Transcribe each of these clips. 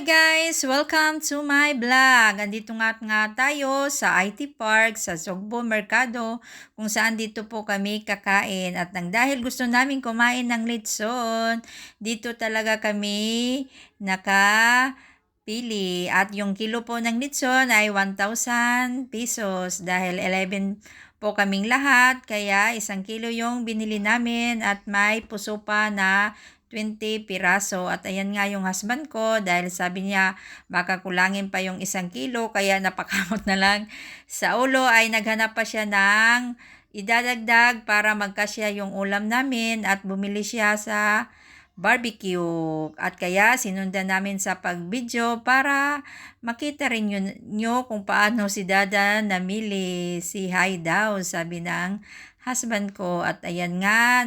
guys! Welcome to my vlog. Andito nga tayo sa IT Park sa Sugbo Mercado kung saan dito po kami kakain. At dahil gusto namin kumain ng litson, dito talaga kami nakapili. At yung kilo po ng litson ay 1,000 pesos dahil 11 po kaming lahat. Kaya 1 kilo yung binili namin at may puso pa na 20 piraso. At ayan nga yung husband ko dahil sabi niya baka kulangin pa yung 1 kilo kaya napakamot na lang sa ulo ay naghanap pa siya ng idadagdag para magkasya yung ulam namin at bumili siya sa barbecue. At kaya sinundan namin sa pag-video para makita rin nyo kung paano si Dada namili. Si Hi daw sabi ng husband ko. At ayan nga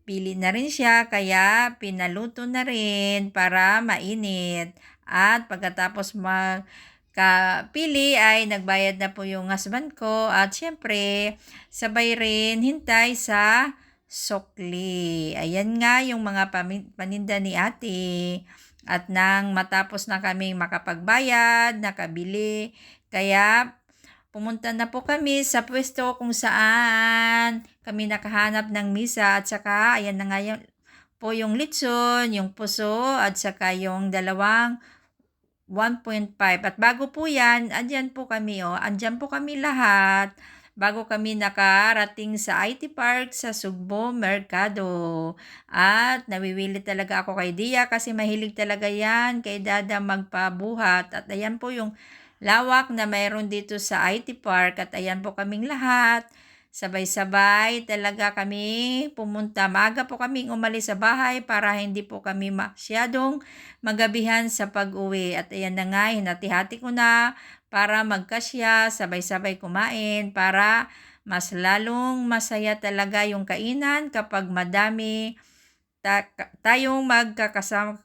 pili na rin siya kaya pinaluto na rin para mainit. At pagkatapos magkapili ay nagbayad na po yung husband ko at syempre sabay rin hintay sa sukli. Ayan nga yung mga paninda ni ate. At nang matapos na kaming makapagbayad, nakabili, kaya pumunta na po kami sa pwesto kung saan kami nakahanap ng misa at saka ayan na nga po yung litson, yung puso at saka yung dalawang 1.5. At bago po yan, andyan po kami andyan po kami lahat bago kami nakarating sa IT Park sa Sugbo Mercado. At nawiwili talaga ako kay Dia kasi mahilig talaga yan kay Dada magpabuhat. At ayan po yung lawak na mayroon dito sa IT Park at ayan po kaming lahat. Sabay-sabay talaga kami pumunta. Maaga po kaming umalis sa bahay para hindi po kami masyadong magabihan sa pag-uwi. At ayan na nga, hinati-hati ko na para magkasya, sabay-sabay kumain para mas lalong masaya talaga yung kainan kapag madami tayong magkakasama.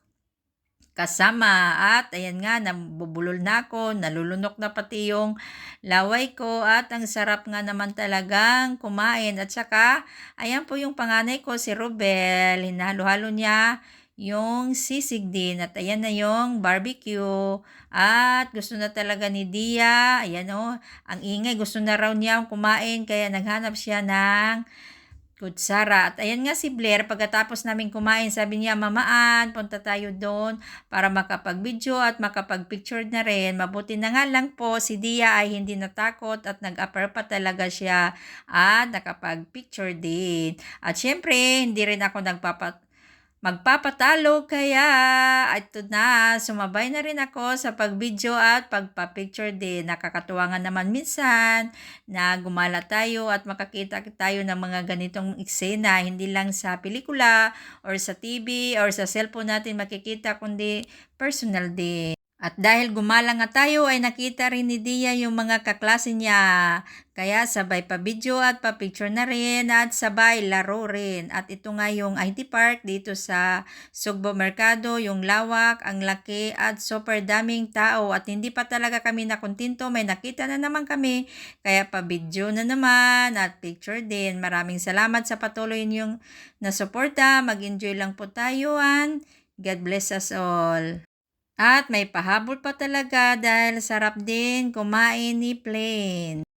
At ayan nga, nabubulol na ako, nalulunok na pati yung laway ko at ang sarap nga naman talagang kumain. At saka, ayan po yung panganay ko, si Robel, hinalo-halo niya yung sisig din. At ayan na yung barbecue. At gusto na talaga ni Dia, ayan ang ingay, gusto na raw niya kumain kaya naghanap siya ng kutsara. At ayan nga si Blair, pagkatapos namin kumain, sabi niya, Mamaan, punta tayo doon para makapag-video at makapag-picture na rin. Mabuti na nga lang po, si Dia ay hindi natakot at nag-upper pa talaga siya at nakapag-picture din. At syempre, hindi rin ako magpapatalo kaya ito na, sumabay na rin ako sa pag-video at pagpa-picture din. Nakakatuwa nga naman minsan na gumala tayo at makakita tayo ng mga ganitong eksena, hindi lang sa pelikula or sa TV or sa cellphone natin makikita kundi personal din. At dahil gumala nga tayo ay nakita rin ni Dia yung mga kaklase niya. Kaya sabay pa video at pa picture na rin at sabay laro rin. At ito nga yung IT Park dito sa Sugbo Mercado, yung lawak, ang laki at super daming tao. At hindi pa talaga kami nakontento, may nakita na naman kami. Kaya pa video na naman at picture din. Maraming salamat sa patuloy niyong nasuporta. Mag-enjoy lang po tayo and God bless us all. At may pahabol pa talaga dahil sarap din kumain ni Plain.